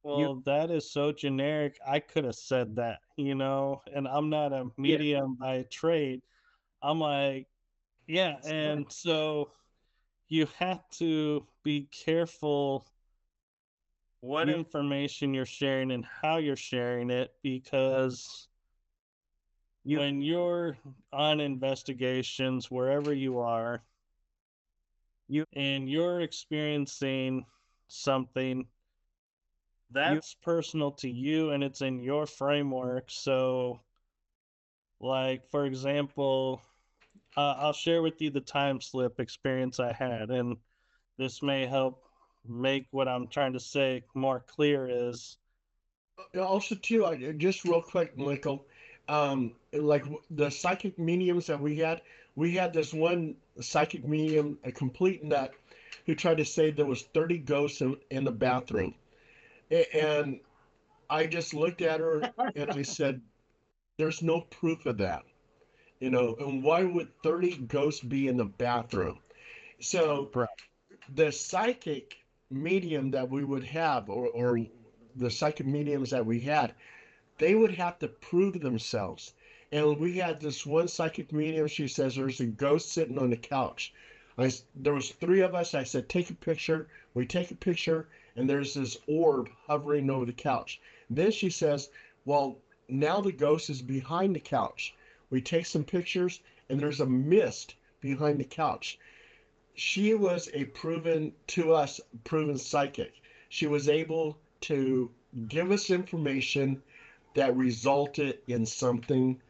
well, that is so generic. I could have said that, and I'm not a medium by trade. I'm like, yeah. And so you have to be careful what information you're sharing and how you're sharing it, because when you're on investigations, wherever you are, and you're experiencing something that's personal to you and it's in your framework. So, like, for example, I'll share with you the time slip experience I had, and this may help make what I'm trying to say more clear. Is Also too, just real quick, Michael, like the psychic mediums that we had this one psychic medium, a complete nut, who tried to say there was 30 ghosts in the bathroom. And I just looked at her and I said, there's no proof of that, and why would 30 ghosts be in the bathroom? So the psychic medium that we would have, or the psychic mediums that we had, they would have to prove themselves. And we had this one psychic medium. She says there's a ghost sitting on the couch. There was 3 of us. I said, take a picture. We take a picture, and there's this orb hovering over the couch. Then she says, well, now the ghost is behind the couch. We take some pictures, and there's a mist behind the couch. She was to us, proven psychic. She was able to give us information that resulted in something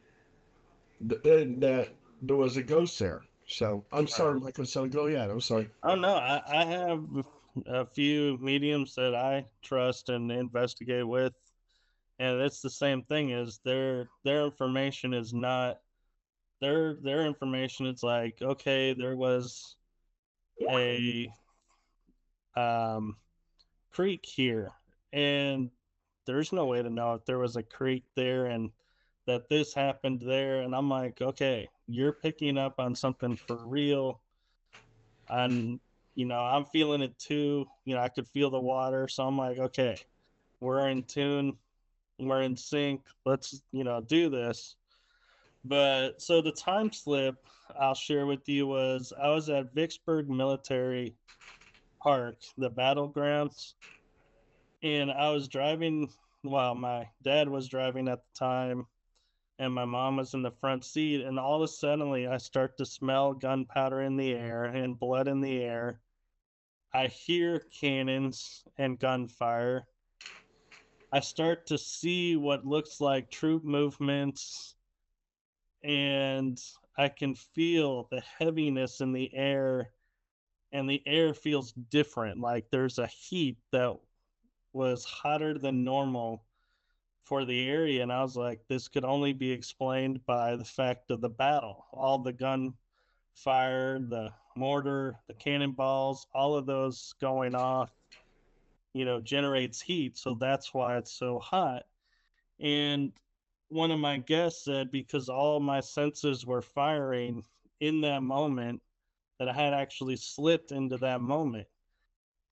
that there was a ghost there. So I'm sorry, Michael. So go ahead. I'm sorry. Oh no, I have a few mediums that I trust and investigate with, and it's the same thing. Is their information is not their information. It's like, okay, there was a creek here, and there's no way to know if there was a creek there and that this happened there. And I'm like, okay, you're picking up on something for real. And, I'm feeling it too. I could feel the water. So I'm like, okay, we're in tune, we're in sync. Let's, do this. But so the time slip I'll share with you was I was at Vicksburg Military Park, the battlegrounds, and I was driving. Well, my dad was driving at the time, and my mom was in the front seat. And all of a sudden, I start to smell gunpowder in the air and blood in the air. I hear cannons and gunfire. I start to see what looks like troop movements, and I can feel the heaviness in the air, and the air feels different. Like there's a heat that was hotter than normal for the area. And I was like, this could only be explained by the fact of the battle. All the gunfire, the mortar, the cannonballs, all of those going off, generates heat. So that's why it's so hot. And one of my guests said because all my senses were firing in that moment, that I had actually slipped into that moment.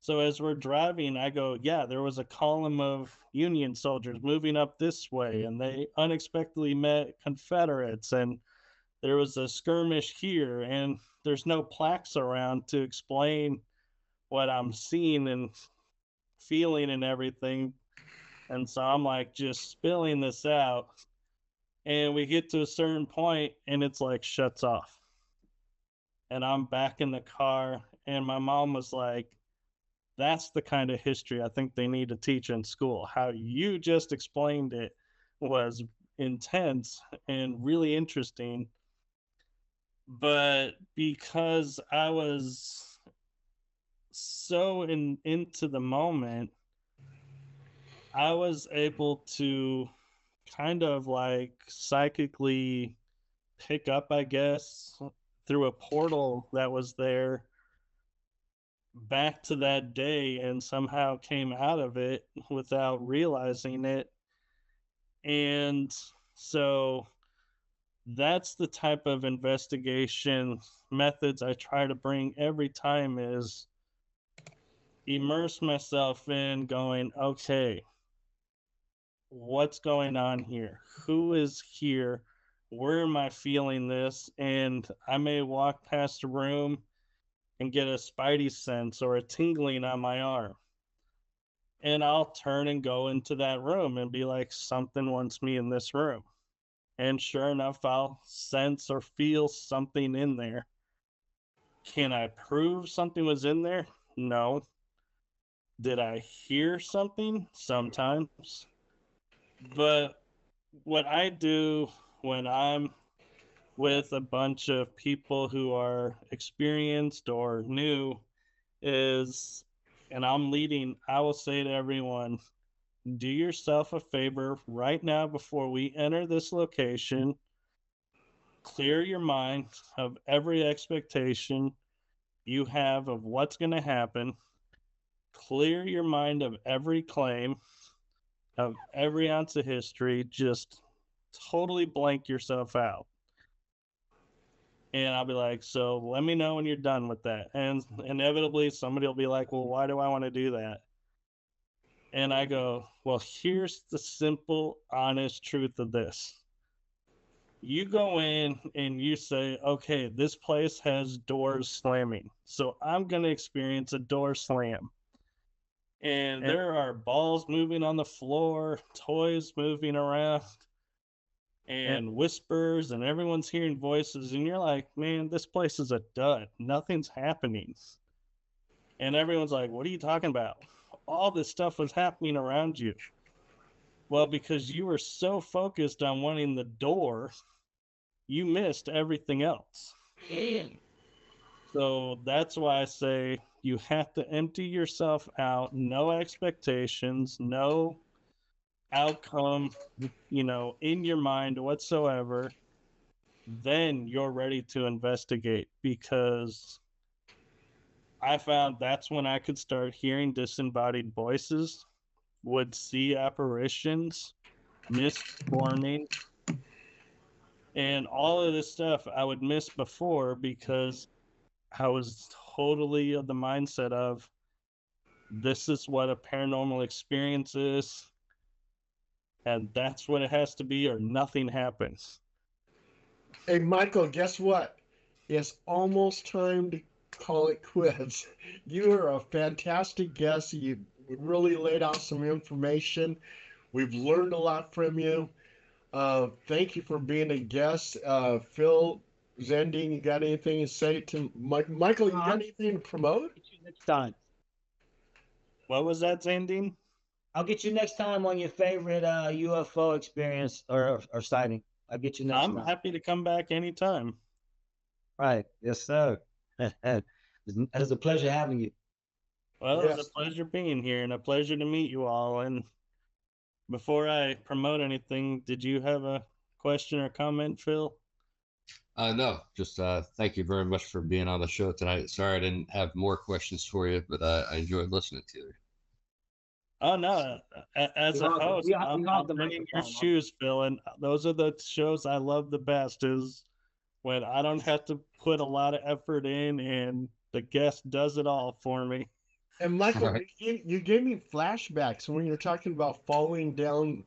So as we're driving, I go, yeah, there was a column of Union soldiers moving up this way, and they unexpectedly met Confederates, and there was a skirmish here, and there's no plaques around to explain what I'm seeing and feeling and everything. And so I'm like just spilling this out. And we get to a certain point and it's like shuts off. And I'm back in the car. And my mom was like, that's the kind of history I think they need to teach in school. How you just explained it was intense and really interesting. But because I was so into the moment, I was able to kind of like psychically pick up, I guess, through a portal that was there back to that day and somehow came out of it without realizing it. And so that's the type of investigation methods I try to bring every time is immerse myself in going, okay, what's going on here? Who is here? Where am I feeling this? And I may walk past a room and get a spidey sense or a tingling on my arm. And I'll turn and go into that room and be like, something wants me in this room. And sure enough, I'll sense or feel something in there. Can I prove something was in there? No. Did I hear something? Sometimes. But what I do when I'm with a bunch of people who are experienced or new is, and I'm leading, I will say to everyone, do yourself a favor right now before we enter this location. Clear your mind of every expectation you have of what's going to happen. Clear your mind of every claim, of every ounce of history. Just totally blank yourself out. And I'll be like, so let me know when you're done with that. And inevitably, somebody will be like, well, why do I want to do that? And I go, well, here's the simple, honest truth of this. You go in and you say, okay, this place has doors slamming. So I'm going to experience a door slam. And there are balls moving on the floor, toys moving around, and whispers, and everyone's hearing voices. And you're like, man, this place is a dud. Nothing's happening. And everyone's like, what are you talking about? All this stuff was happening around you. Well, because you were so focused on wanting the door, you missed everything else. So that's why I say you have to empty yourself out, no expectations, no outcome, in your mind whatsoever. Then you're ready to investigate, because I found that's when I could start hearing disembodied voices, would see apparitions, mist forming, And all of this stuff I would miss before because I was totally of the mindset of this is what a paranormal experience is, and that's what it has to be, or nothing happens. Hey, Michael, guess what? It's almost time to call it quits. You are a fantastic guest. You really laid out some information. We've learned a lot from you. Thank you for being a guest. Phil, Zendine, you got anything to say to Michael? You got anything to promote? Get you next time. What was that, Zandine? I'll get you next time on your favorite UFO experience or sighting. I'll get you next I'm time. happy to come back anytime. Right. Yes, sir. It was a pleasure having you. Well, it was Yes. a pleasure being here and a pleasure to meet you all. And before I promote anything, did you have a question or comment, Phil? No, just thank you very much for being on the show tonight. Sorry I didn't have more questions for you, but I enjoyed listening to you. Oh no! As a host, I'm in your shoes, Phil, and those are the shows I love the best. Is when I don't have to put a lot of effort in, and the guest does it all for me. And Michael, Right. you gave me flashbacks when you're talking about falling down.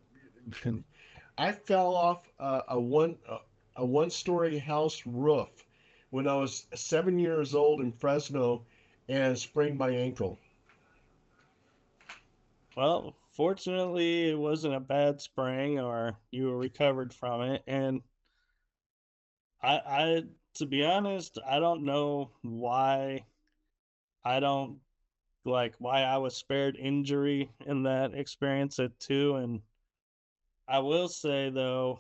I fell off a one-story house roof when I was 7 years old in Fresno and sprained my ankle. Well, fortunately, it wasn't a bad sprain, or you were recovered from it. And I, to be honest, I don't know why I don't why I was spared injury in that experience at two. And I will say though,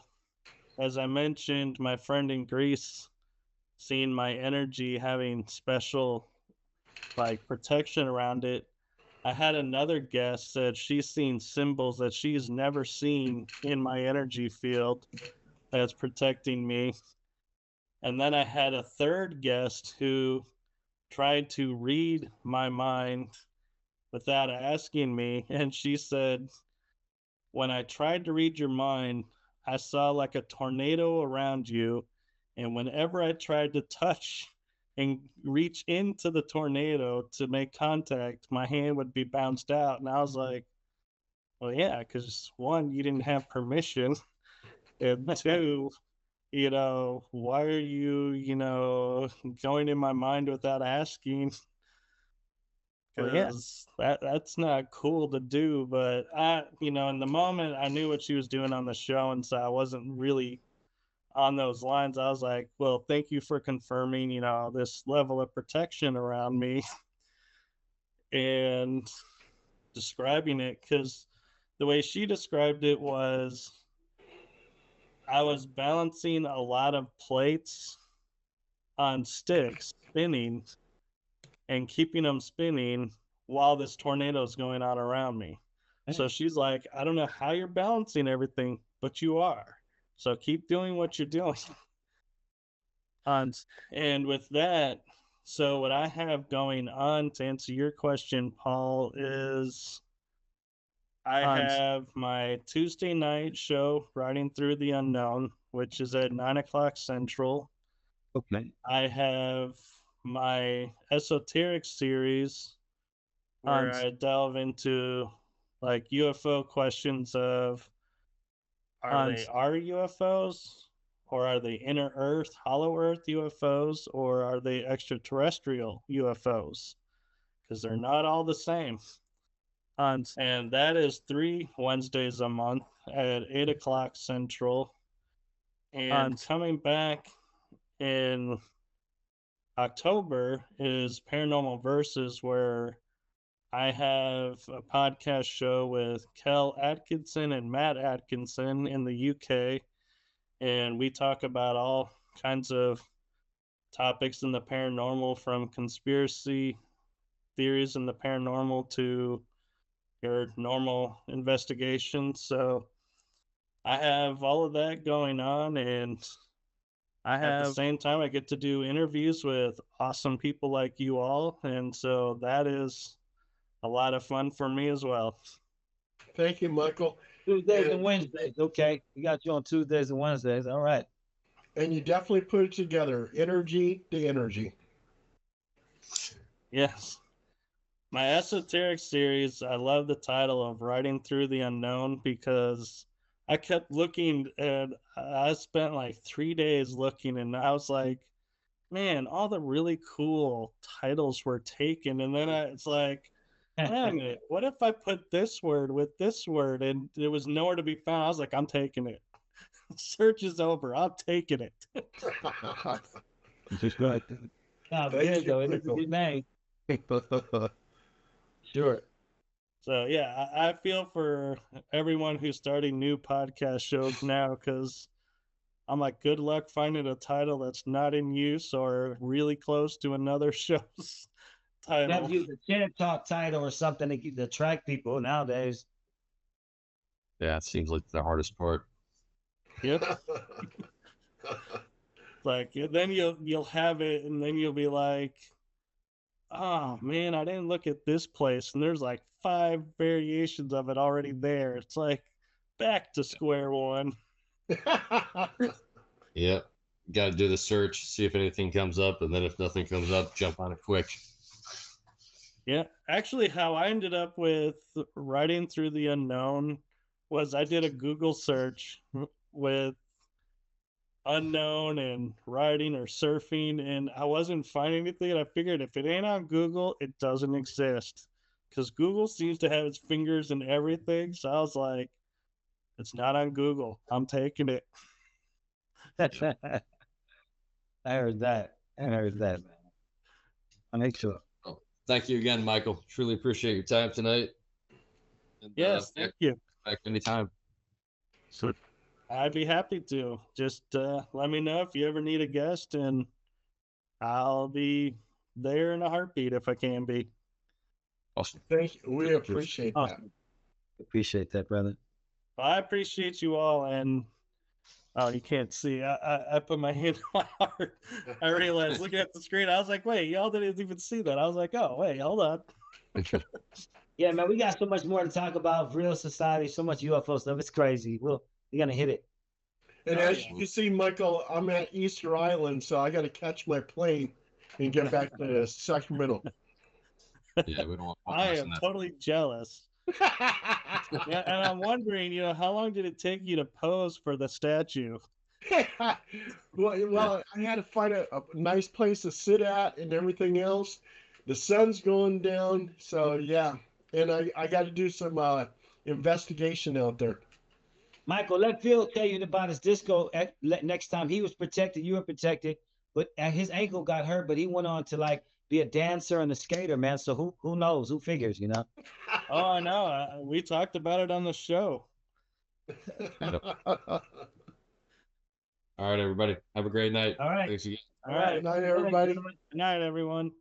as I mentioned, my friend in Greece seeing my energy having special protection around it. I had another guest said she's seen symbols that she's never seen in my energy field that's protecting me. And then I had a third guest who tried to read my mind without asking me. And she said, when I tried to read your mind, I saw like a tornado around you. And whenever I tried to touch and reach into the tornado to make contact, my hand would be bounced out. And I was like, well, yeah, because one, you didn't have permission. And two, why are you, going in my mind without asking? Well, yeah. Because that's not cool to do. But in the moment, I knew what she was doing on the show, and so I wasn't really on those lines. I was like, well, thank you for confirming, this level of protection around me and describing it, because the way she described it was I was balancing a lot of plates on sticks, spinning and keeping them spinning while this tornado is going on around me. So she's like, I don't know how you're balancing everything, but you are. So keep doing what you're doing. And with that, so what I have going on to answer your question, Paul, is I have my Tuesday night show, Riding Through the Unknown, which is at 9 o'clock Central. Okay. I have my esoteric series where I delve into UFO questions of are they UFOs, or are they inner Earth, hollow Earth UFOs, or are they extraterrestrial UFOs? Because they're not all the same. And that is 3 Wednesdays a month at 8 o'clock Central. And coming back in October is Paranormal Versus, where I have a podcast show with Kel Atkinson and Matt Atkinson in the UK. And we talk about all kinds of topics in the paranormal, from conspiracy theories in the paranormal to your normal investigations. So I have all of that going on, and at the same time, I get to do interviews with awesome people like you all. And so that is a lot of fun for me as well. Thank you, Michael. Tuesdays and Wednesdays. Okay. We got you on Tuesdays and Wednesdays. All right. and you definitely put it together. Energy to energy. Yes. My esoteric series, I love the title of Riding Through the Unknown because I kept looking and I spent like 3 days looking and I was like, man, all the really cool titles were taken. And then it's like, wait a minute, what if I put this word with this word and it was nowhere to be found? I was like, I'm taking it. Search is over. I'm taking it. Just right. No, good though. It is a good name. Sure. So yeah, I feel for everyone who's starting new podcast shows now because I'm like, good luck finding a title that's not in use or really close to another show's You have title. to use a TED Talk title or something to attract people nowadays. Yeah, it seems like the hardest part. Yep. Like then you'll have it and then you'll be like, oh man, I didn't look at this place and there's like 5 variations of it already there. It's like back to square one. Yep. Got to do the search, see if anything comes up, and then if nothing comes up, jump on it quick. Yeah, actually, how I ended up with Riding Through the Unknown was I did a Google search with unknown and riding or surfing, and I wasn't finding anything. And I figured if it ain't on Google, it doesn't exist because Google seems to have its fingers in everything. So I was like, it's not on Google. I'm taking it. I heard that. I heard that, man. I'll make sure. Oh, thank you again, Michael. Truly appreciate your time tonight. And, Yes, thank you. Back anytime. So I'd be happy to. Just let me know if you ever need a guest, and I'll be there in a heartbeat if I can be. Awesome. thank you. We appreciate that. Awesome. Appreciate that, brother. I appreciate you all, and oh, you can't see. I put my hand on my heart. I realized looking at the screen, I was like, wait, y'all didn't even see that. I was like, oh, wait, hold on. Yeah, man, we got so much more to talk about. Real society, so much UFO stuff. It's crazy. We're gonna hit it. And as you see, Michael, I'm at Easter Island, so I got to catch my plane and get back to Sacramento. Yeah, we don't want to I am totally jealous. Yeah, and I'm wondering, how long did it take you to pose for the statue? well, I had to find a nice place to sit at and everything else. The sun's going down, so yeah. And I got to do some investigation out there. Michael, let Phil tell you about his disco. Next time he was protected, you were protected, but his ankle got hurt. But he went on to like be a dancer and a skater, man. So who knows? Who figures? Oh, I know. We talked about it on the show. All right, everybody. Have a great night. All right. Thanks again. All right. Good night, everybody. Good night, everyone.